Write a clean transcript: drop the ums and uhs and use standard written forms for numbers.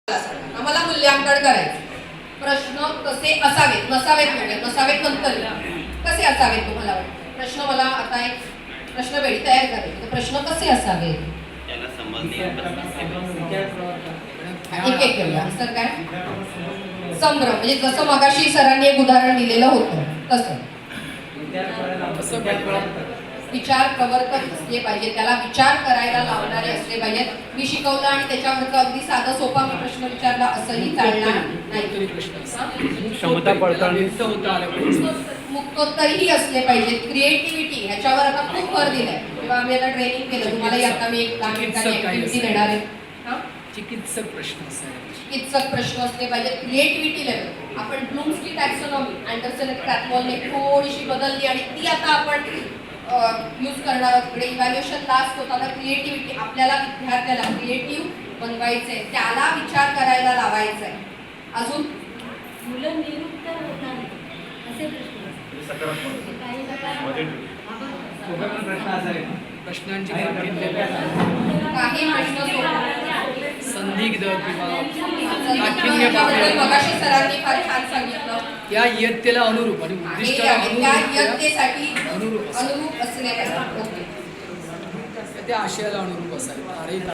आम्हाला मूल्यांकन करायचं. प्रश्न कसे असावेत, नसावेत म्हणजे नसावेत नंतर कसे असावेत तुम्हाला वाटतं? प्रश्न मला आता एक प्रश्नपेढी तयार करायची. तर प्रश्न कसे असावेत त्याला समजणे एक एक घेऊया. सर काय संभ्रम म्हणजे जसं मगाशी सरांनी एक उदाहरण दिलेलं होतं तसं विचार प्रवर्तक असले पाहिजे, त्याला विचार करायला लावणारे असले पाहिजेत. मी शिकवलं आणि त्याच्यावरचा अगदी साधा सोपा मी प्रश्न विचारला असंही चालणार नाही. क्षमता पडताळणी मुक्तोत्तरही असले पाहिजेत. क्रिएटिव्हिटी ह्याच्यावर आता खूप भर दिलाय. जेव्हा आम्ही आता ट्रेनिंग केलं, तुम्हालाही आता मी एक 10 मिनिटांनी ऍक्टिव्हिटी देणार आहे. चिकित्सक प्रश्न असावे, चिकित्सक प्रश्न असले पाहिजेत. क्रिएटिव्हिटी लेवल आपण ब्लूम्सची टॅक्सॉनॉमी अँडरसन क्रॅथवॉलने थोडीशी बदलली आणि ती आता आपण यूज करणार आहोत. इकडे इव्हॅल्युएशन लास्ट होता. आता क्रिएटिव्हिटी आपल्याला विद्यार्थ्याला क्रिएटिव्ह बनवायचंय, त्याला विचार करायला लावायचंय. अजून मुलं निरुत्तर होतात असे प्रश्नांची काही प्रश्न संदिग्ध किंवा मगाशी सरांनी फार छान सांगितलं. त्या इयत्तेला अनुरूप आणि उद्दिष्टाला त्या अनुरूप इयत्तेसाठी अनुरूप अनुरूप असले पाहिजे. त्या आशयाला अनुरूप असावे.